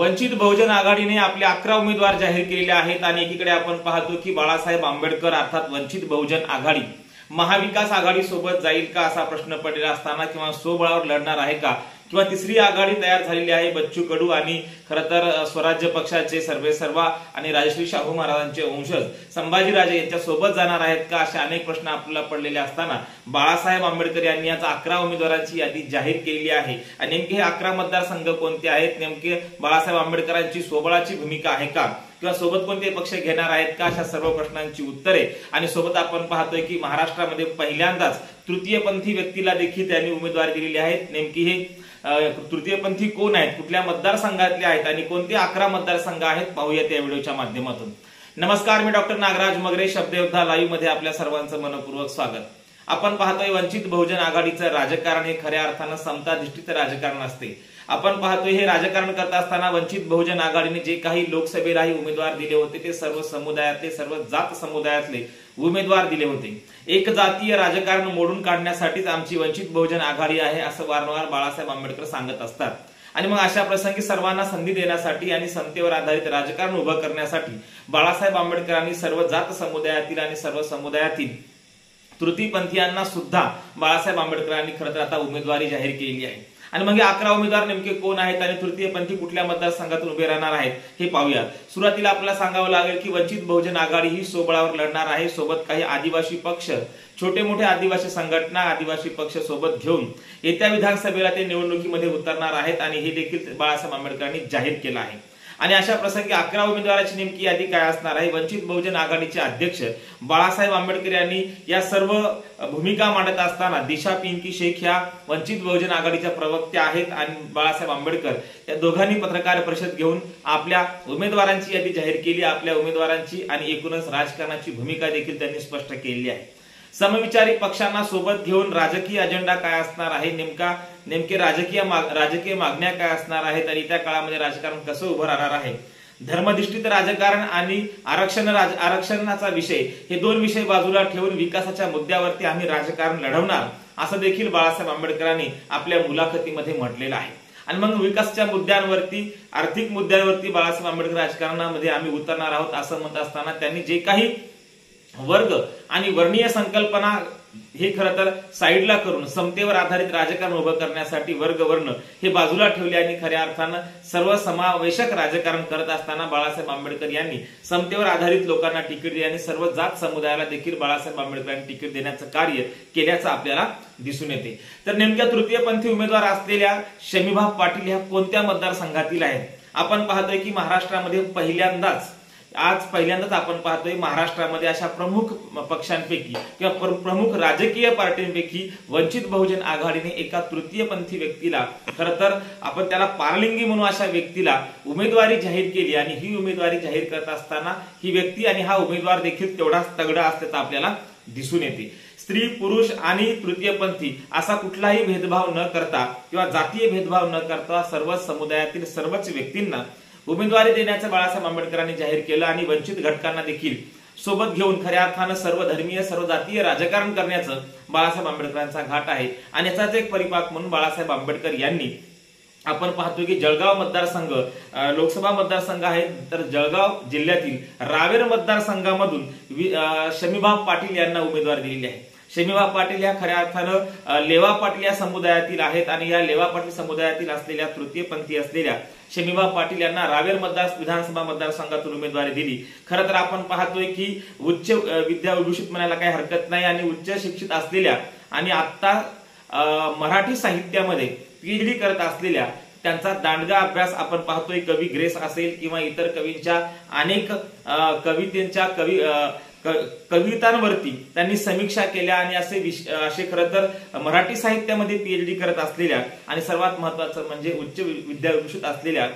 वंचित बहुजन आघाडीने आपले 11 उमेदवार जाहीर केलेले आहेत आणि एकीकडे आपण पाहतो की बाळासाहेब आंबेडकर अर्थात वंचित बहुजन आघाडी महाविकास आघाडी सोबत जाईल का असा प्रश्न पडलेला असताना किंवा स्वबळावर लढणार आहे का किंवा तिसरी आघाडी तयार झालेली आहे बच्चू कडू आणि खरं तर स्वराज्य पक्षाचे सर्वेसर्वा आणि राजश्री शाहू महाराजांचे वंशज संभाजीराजे यांच्या सोबत जाणार आहेत का असे अनेक प्रश्न आपल्याला पडलेले असताना बाळासाहेब आंबेडकर यांनी आज 11 उमेदवारांची यादी जाहीर केली आहे आणि नेमके हे 11 मतदारसंघ कोणते आहेत, नेमके बाळासाहेब आंबेडकरांची स्वबळाची भूमिका आहे का किंवा सोबत कोणते पक्ष घेणार आहेत का अशा सर्व प्रश्नांची उत्तरे आणि सोबत आपण पाहतोय की महाराष्ट्रामध्ये पहिल्यांदाच तृतीयपंथी व्यक्तीला देखील त्यांनी उमेदवारी दिलेली आहे। नेमकी हे तृतीयपंथी कोण आहेत, कुठल्या मतदारसंघातले आहेत आणि कोणते 11 मतदारसंघ आहेत पाहूयात या व्हिडिओच्या माध्यमातून। नमस्कार, मी डॉक्टर नागराज मगरे, शब्दयोद्धा लाईव्ह मध्ये आपल्या सर्वांचं मनपूर्वक स्वागत। आपण पाहतोय वंचित बहुजन आघाडीचं राजकारण हे खऱ्या अर्थानं समताधिष्ठित राजकारण असते। आपण पाहतोय हे राजकारण करत असताना वंचित बहुजन आघाडीने जे काही लोकसभेलाही उमेदवार दिले होते ते सर्व समुदायातले, सर्व जात समुदायातले उमेदवार दिले होते। एक जातीय राजकारण मोडून काढण्यासाठीच आमची वंचित बहुजन आघाडी आहे असं वारंवार बाळासाहेब आंबेडकर सांगत असतात आणि मग अशा प्रसंगी सर्वांना संधी देण्यासाठी आणि समतेवर आधारित राजकारण उभं करण्यासाठी बाळासाहेब आंबेडकरांनी सर्व जात समुदायातील आणि सर्व समुदायातील तृतीयपंथीयांना सुद्धा बाळासाहेब आंबेडकरांनी खरं तर आता उमेदवारी जाहीर केली आहे आणि मग 11 उमेदवार नेमके कोण आहेत आणि तृतीयपंथी कुठल्या मतदारसंघातून उभे राहणार आहेत हे पाहूया। सुरुवातीला आपल्याला सांगावं लागेल की वंचित बहुजन आघाडी ही स्वबळावर लढणार आहे। सोबत काही आदिवासी पक्ष, छोटे मोठे आदिवासी संघटना, आदिवासी पक्ष सोबत घेऊन येत्या विधानसभेला ते निवडणुकीमध्ये उतरणार आहेत आणि हे देखील बाळासाहेब आंबेडकरांनी जाहीर केलं आहे। आणि अशा प्रसंगी 11 उमेदवारांची नेमकी यादी काय असणार आहे, वंचित बहुजन आघाडीचे अध्यक्ष बाळासाहेब आंबेडकर यांनी या सर्व भूमिका मांडत असताना दिशा पिंकी शेख ह्या वंचित बहुजन आघाडीच्या प्रवक्त्या आहेत आणि बाळासाहेब आंबेडकर या दोघांनी पत्रकार परिषद घेऊन आपल्या उमेदवारांची यादी जाहीर केली। आपल्या उमेदवारांची आणि एकूणच राजकारणाची भूमिका देखील त्यांनी स्पष्ट केली आहे। समविचारी पक्षांना सोबत घेऊन राजकीय अजेंडा काय असणार आहे, नेमके राजकीय मागण्या काय असणार आहेत आणि त्या काळामध्ये राजकारण कसं उभं राहणार आहे, धर्मधिष्ठित राजकारण आणि आरक्षणाचा विषय हे दोन विषय बाजूला ठेवून विकासाच्या मुद्द्यावरती आम्ही राजकारण लढवणार असं देखील बाळासाहेब आंबेडकरांनी आपल्या मुलाखतीमध्ये म्हटलेलं आहे। आणि मग विकासाच्या मुद्द्यांवरती, आर्थिक मुद्द्यांवरती बाळासाहेब आंबेडकर राजकारणामध्ये आम्ही उतरणार आहोत असं म्हणत असताना त्यांनी जे काही वर्ग आणि वर्णीय संकल्पना हे खरं तर साईडला करून समतेवर आधारित राजकारण उभं करण्यासाठी वर्ग वर्ण हे बाजूला ठेवले आणि खऱ्या अर्थानं सर्वसमावेशक राजकारण करत असताना बाळासाहेब आंबेडकर यांनी समतेवर आधारित लोकांना तिकीट दिली आणि सर्व जात समुदायाला देखील बाळासाहेब आंबेडकरांनी तिकीट देण्याचं कार्य केल्याचं आपल्याला दिसून येते। तर नेमक्या तृतीयपंथी उमेदवार असलेल्या शमीभा पाटील ह्या कोणत्या मतदारसंघातील आहेत? आपण पाहतोय की महाराष्ट्रामध्ये पहिल्यांदाच आपण पाहतोय महाराष्ट्रामध्ये अशा प्रमुख पक्षांपैकी किंवा प्रमुख राजकीय पार्टींपैकी वंचित बहुजन आघाडीने एका तृतीयपंथी व्यक्तीला, खरं तर आपण त्याला पारलिंगी म्हणून अशा व्यक्तीला उमेदवारी जाहीर केली आणि ही उमेदवारी जाहीर करत असताना ही व्यक्ती आणि हा उमेदवार देखील तेवढाच तगडा असल्याचं आपल्याला दिसून येते। स्त्री, पुरुष आणि तृतीयपंथी असा कुठलाही भेदभाव न करता किंवा जातीय भेदभाव न करता सर्व समुदायातील सर्वच व्यक्तींना उमेदवारी देण्याचं बाळासाहेब आंबेडकरांनी जाहीर केलं आणि वंचित घटकांना देखील सोबत घेऊन खऱ्या अर्थानं सर्व धर्मीय, सर्व जातीय राजकारण करण्याचं बाळासाहेब आंबेडकरांचा घाट आहे। आणि याचाच एक परिपाक म्हणून बाळासाहेब आंबेडकर यांनी आपण पाहतोय की जळगाव मतदारसंघ लोकसभा मतदारसंघ आहे, तर जळगाव जिल्ह्यातील रावेर मतदारसंघामधून शमीभा पाटील यांना उमेदवारी दिलेली आहे। शमीभा पाटील या खऱ्या अर्थानं लेवा पाटील या समुदायातील आहेत आणि या लेवा पाटील समुदायातील असलेल्या तृतीयपंथी असलेल्या शमीभा पाटील यांना रावेर विधानसभा मतदारसंघातून उमेदवारी दिली। खरं तर आपण पाहतोय की उच्च विद्याभूषित म्हणायला काही हरकत नाही आणि उच्च शिक्षित असलेल्या आणि आता मराठी साहित्यामध्ये पीएचडी करत असलेल्या त्यांचा दांडगा अभ्यास आपण पाहतोय। कवी ग्रेस असेल किंवा इतर कवींच्या अनेक कवितांवरती त्यांनी समीक्षा केल्या आणि असे खरं तर मराठी साहित्यामध्ये पीएचडी करत असलेल्या आणि सर्वात महत्वाचं म्हणजे उच्च विद्याभूषित असलेल्या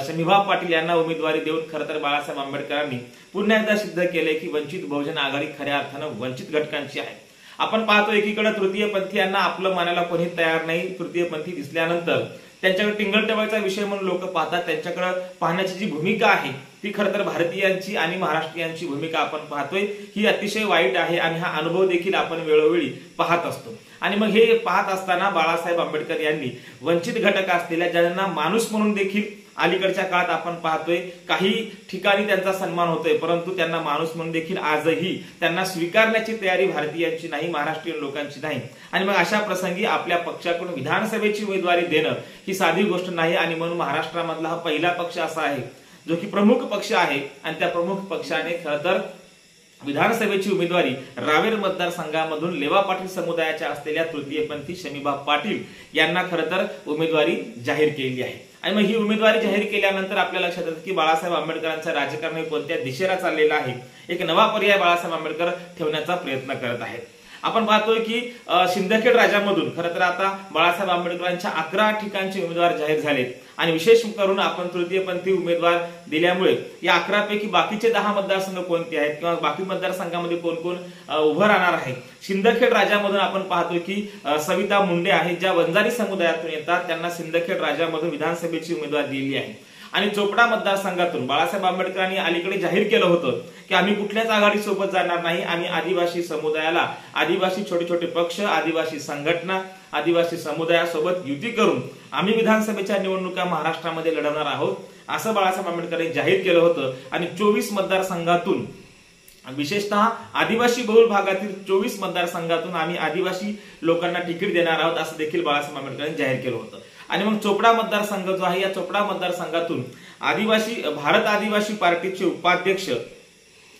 शमीभा पाटील यांना उमेदवारी देऊन खरं तर बाळासाहेब आंबेडकरांनी पुन्हा एकदा सिद्ध केले की वंचित बहुजन आघाडी खऱ्या अर्थानं वंचित घटकांची आहे। आपण पाहतो एकीकडे तृतीयपंथीयांना आपलं मानायला कोणी तयार नाही। तृतीयपंथी दिसल्यानंतर त्यांच्याकडे टिंगल विषय म्हणून लोक पाहतात, त्यांच्याकडे पाहण्याची जी भूमिका आहे ती खरं तर भारतीयांची आणि महाराष्ट्रीयांची भूमिका आपण पाहतोय ही अतिशय वाईट आहे आणि हा अनुभव देखील आपण वेळोवेळी पाहत असतो। आणि मग हे पाहत असताना बाळासाहेब आंबेडकर यांनी वंचित घटक असलेल्या ज्यांना माणूस म्हणून देखील अलीकडच्या काळात आपण पाहतोय काही ठिकाणी त्यांचा सन्मान होतोय, परंतु त्यांना माणूस म्हणून देखील आजही त्यांना स्वीकारण्याची तयारी भारतीयांची नाही, महाराष्ट्रीयन लोकांची नाही। आणि मग अशा प्रसंगी आपल्या पक्षाकडून विधानसभेची उमेदवारी देणं ही साधी गोष्ट नाही आणि म्हणून महाराष्ट्रामधला हा पहिला पक्ष असा आहे जो की प्रमुख पक्ष आहे आणि त्या प्रमुख पक्षाने खरं तर विधानसभेची उमेदवारी रावेर मतदारसंघामधून लेवा पाटील समुदायाच्या असलेल्या तृतीयपंथी शमीबा पाटील यांना खरं तर उमेदवारी जाहीर केली आहे। आणि मग ही उमेदवारी जाहीर केल्यानंतर आपल्या लक्षात येतं की बाळासाहेब आंबेडकरांचं राजकारण कोणत्या दिशेला चाललेलं आहे, एक नवा पर्याय बाळासाहेब आंबेडकर ठेवण्याचा प्रयत्न करत आहेत। आपण पाहतोय की सिंदखेड राजामधून खरं तर आता बाळासाहेब आंबेडकरांच्या 11 ठिकाणचे उमेदवार जाहीर झालेत आणि विशेष करून आपण तृतीयपंथी उमेदवार दिल्यामुळे या 11 पैकी बाकीचे 10 मतदारसंघ कोणते आहेत किंवा बाकी मतदारसंघामध्ये कोण कोण उभं राहणार आहे। सिंदखेड राजामधून आपण पाहतोय की सविता मुंडे आहेत ज्या वंजारी समुदायातून येतात, त्यांना सिंदखेड राजामधून विधानसभेची उमेदवारी दिली आहे। आणि चोपडा मतदारसंघातून बाळासाहेब आंबेडकरांनी अलीकडे जाहीर केलं होतं की आम्ही कुठल्याच आघाडी सोबत जाणार नाही, आम्ही आदिवासी समुदायाला, आदिवासी छोटे छोटे पक्ष, आदिवासी संघटना, आदिवासी समुदायासोबत युती करून आम्ही विधानसभेच्या निवडणुका महाराष्ट्रामध्ये लढवणार आहोत असं बाळासाहेब आंबेडकरांनी जाहीर केलं होतं। आणि 24 मतदारसंघातून विशेषतः आदिवासी बहुल भागातील 24 मतदारसंघातून आम्ही आदिवासी लोकांना तिकीट देणार आहोत असं देखील बाळासाहेब आंबेडकरांनी जाहीर केलं होतं। आणि मग चोपडा मतदारसंघ जो आहे या चोपडा मतदारसंघातून भारत आदिवासी पार्टीचे उपाध्यक्ष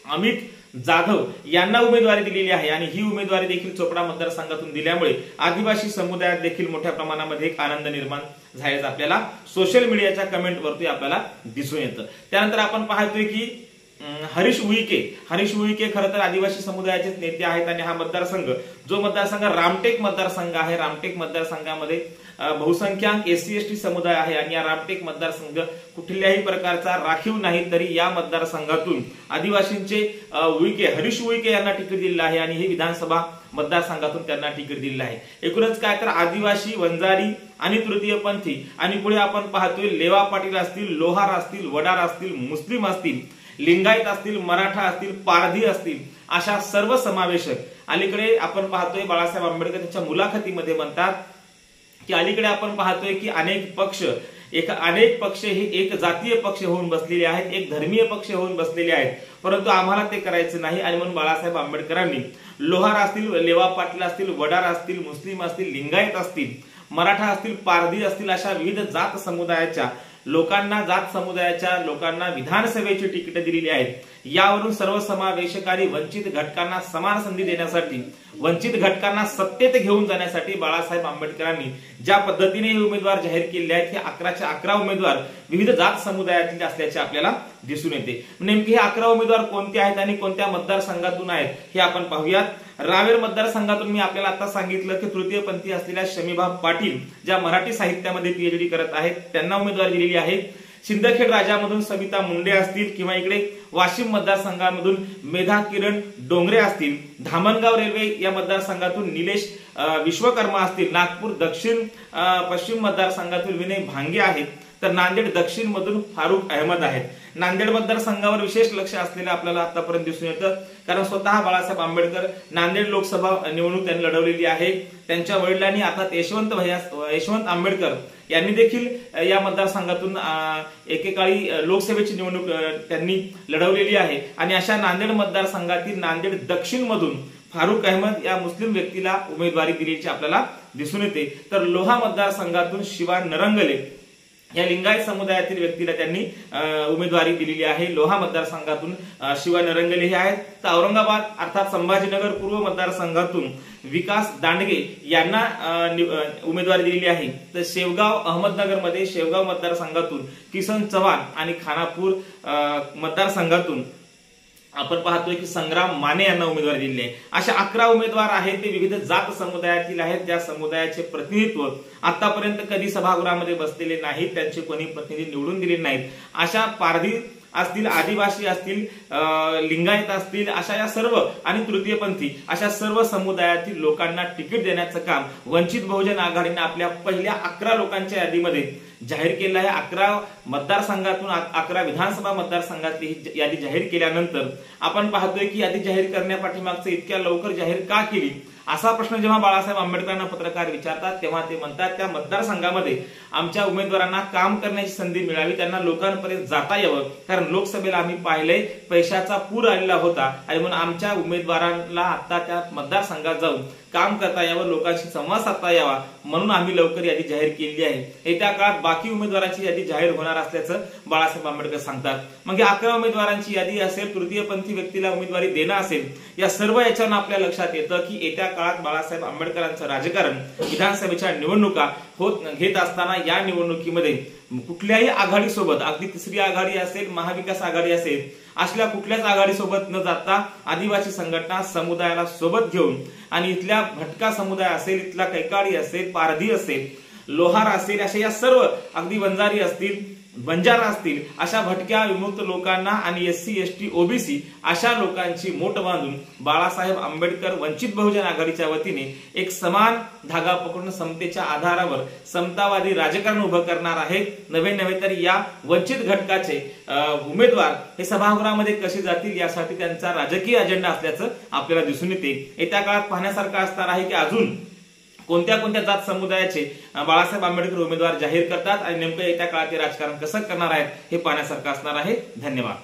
अमित जाधव यांना उमेदवारी दिलेली आहे आणि ही उमेदवारी देखील चोपडा मतदारसंघातून दिल्यामुळे आदिवासी समुदायात देखील मोठ्या प्रमाणामध्ये एक आनंद निर्माण झाल्याचं आपल्याला सोशल मीडियाच्या कमेंटवरती आपल्याला दिसून येतं। त्यानंतर आपण पाहतोय की हरीश उईके खरं तर आदिवासी समुदायाचे नेते आहेत आणि हा मतदारसंघ जो मतदारसंघ रामटेक मतदारसंघ आहे, रामटेक मतदारसंघामध्ये बहुसंख्याक एससी एसटी समुदाय आहे आणि या रामटेक मतदारसंघ कुठल्याही प्रकारचा राखीव नाही, तरी या मतदारसंघातून आदिवासींचे हरीश उईके यांना तिकीट दिलेलं आहे आणि हे विधानसभा मतदारसंघातून त्यांना तिकीट दिलेलं आहे। एकूणच काय तर आदिवासी, वंजारी आणि तृतीयपंथी आणि पुढे आपण पाहतोय लेवा पाटील असतील, लोहार असतील, वडार असतील, मुस्लिम असतील, लिंगायत असतील, मराठा असतील, पारधी असतील, अशा सर्व समावेशक अलीकडे आपण पाहतोय बाळासाहेब आंबेडकर त्यांच्या मुलाखतीमध्ये म्हणतात की अलीकडे आपण पाहतोय की अनेक पक्ष हे एक जातीय पक्ष होऊन बसलेले आहेत, एक धर्मीय पक्ष होऊन बसलेले आहेत, परंतु आम्हाला ते करायचं नाही। आणि म्हणून बाळासाहेब आंबेडकरांनी लोहार असतील, लेवा पाटील असतील, वडार असतील, मुस्लिम असतील, लिंगायत असतील, मराठा असतील, पारधी असतील, अशा विविध जात समुदायाच्या लोकांना विधानसभेची तिकीट दिलेली आहेत। यावरून सर्वसमावेशक आणि वंचित घटकांना समान संधी देण्यासाठी, वंचित घटकांना सत्तेत घेऊन जाण्यासाठी बाळासाहेब आंबेडकरांनी ज्या पद्धतीने हे उमेदवार जाहीर केले आहेत हे 11चे 11 उमेदवार विविध जात समुदायातील असल्याचे आपल्याला दिसून येते। नेमके हे 11 उमेदवार कोणते आहेत आणि कोणत्या मतदारसंघातून आहेत हे आपण पाहूयात। रावेर मतदारसंघातून मी आपल्याला आता सांगितलं की तृतीयपंथी असलेल्या शमीबा पाटील ज्या मराठी साहित्यामध्ये पीएचडी करत आहेत त्यांना उमेदवारी दिलेली आहे। सिंदखेड राजामधून सविता मुंडे असतील किंवा इकडे वाशिम मतदारसंघामधून मेधा किरण डोंगरे असतील, धामणगाव रेल्वे या मतदारसंघातून निलेश विश्वकर्मा असतील, नागपूर पश्चिम मतदारसंघातून विनय भांगे आहेत, तर नांदेड दक्षिण मधून फारुख अहमद आहेत। नांदेड मतदारसंघावर विशेष लक्ष असलेलं आपल्याला आतापर्यंत दिसून येतं कारण स्वतः बाळासाहेब आंबेडकर नांदेड लोकसभा निवडणूक त्यांनी लढवलेली आहे। त्यांच्या वडिलांनी अर्थात यशवंत आंबेडकर यांनी देखील या मतदारसंघातून एकेकाळी लोकसभेची निवडणूक त्यांनी लढवलेली आहे आणि अशा नांदेड मतदारसंघातील नांदेड दक्षिण मधून फारुख अहमद या मुस्लिम व्यक्तीला उमेदवारी दिल्याची आपल्याला दिसून येते। तर लोहा मतदारसंघातून शिवा नरंगले या लिंगायत समुदायातील व्यक्तीला त्यांनी उमेदवारी दिलेली आहे। लोहा मतदारसंघातून शिवा नरंगले हे आहेत। तर औरंगाबाद अर्थात संभाजीनगर पूर्व मतदारसंघातून विकास दांडगे यांना उमेदवारी दिलेली आहे। तर शेवगाव अहमदनगरमध्ये शेवगाव मतदारसंघातून किसन चव्हाण आणि खानापूर मतदारसंघातून आपण पाहतोय की संग्राम माने यांना उमेदवारी दिली आहे। अशा 11 उमेदवार आहेत ते विविध जात समुदायातील आहेत, ज्या समुदायाचे प्रतिनिधित्व आतापर्यंत कधी सभागृहामध्ये बसलेले नाहीत, त्यांचे कोणी प्रतिनिधी निवडून दिले नाहीत। अशा पारधी असतील, आदिवासी असतील, लिंगायत असतील, अशा या सर्व आणि तृतीयपंथी अशा सर्व समुदायातील लोकांना तिकीट देण्याचं काम वंचित बहुजन आघाडीने आपल्या पहिल्या 11 लोकांच्या यादीमध्ये जाहीर केलं आहे। 11 मतदारसंघातून 11 विधानसभा मतदारसंघातली ही यादी जाहीर केल्यानंतर आपण पाहतोय की यादी जाहीर करण्यापाठीमागचं इतक्या लवकर जाहीर का केली असा प्रश्न जेव्हा बाळासाहेब आंबेडकरांना पत्रकार विचारतात तेव्हा ते म्हणतात, त्या मतदारसंघामध्ये आमच्या उमेदवारांना काम करण्याची संधी मिळावी, त्यांना लोकांपर्यंत जाता यावं, कारण लोकसभेला आम्ही पाहिलंय पैशाचा पूर आलेला होता आणि म्हणून आमच्या उमेदवारांना आता त्या मतदारसंघात जाऊन काम करता यावं, लोकांशी संवाद साधता यावा, म्हणून आम्ही लवकर यादी जाहीर केली आहे। येत्या काळात बाकी उमेदवारांची यादी जाहीर होणार असल्याचं बाळासाहेब आंबेडकर सांगतात। मग 11 उमेदवारांची यादी असेल, तृतीयपंथी व्यक्तीला उमेदवारी देणं असेल, या सर्व याच्यानं आपल्या लक्षात येतं की येत्या काळात बाळासाहेब आंबेडकरांचं राजकारण विधानसभेच्या निवडणुका घेत असताना या निवडणुकीमध्ये कुठल्याही आघाडीसोबत, अगदी तिसरी आघाडी असेल, महाविकास आघाडी असेल, असल्या कुठल्याच आघाडीसोबत न जाता आदिवासी संघटना समुदायाला सोबत घेऊन आणि इथल्या भटका समुदाय असेल, इथला कैकाडी असेल, पारधी असेल, लोहार असेल, अशा या सर्व अगदी वंजारी असतील, बंजारा असतील, अशा भटक्या विमुक्त लोकांना आणि SC ST OBC अशा लोकांची मोठ बांधून बाळासाहेब आंबेडकर वंचित बहुजन आघाडीच्या वतीने एक समान धागा पकडून समतेच्या आधारावर समतावादी राजकारण उभं करणार आहे। नवे तर या वंचित घटकाचे उमेदवार हे सभागृहामध्ये कसे जातील यासाठी त्यांचा राजकीय अजेंडा असल्याचं आपल्याला दिसून येते। येत्या काळात पाहण्यासारखं असणार आहे की अजून कोणत्या जात समुदायाचे बाळासाहेब आंबेडकर उमेदवार जाहीर करतात आणि नेमकं येत्या काळात हे राजकारण कसं करणार आहेत हे पाहण्यासारखं असणार आहे। धन्यवाद।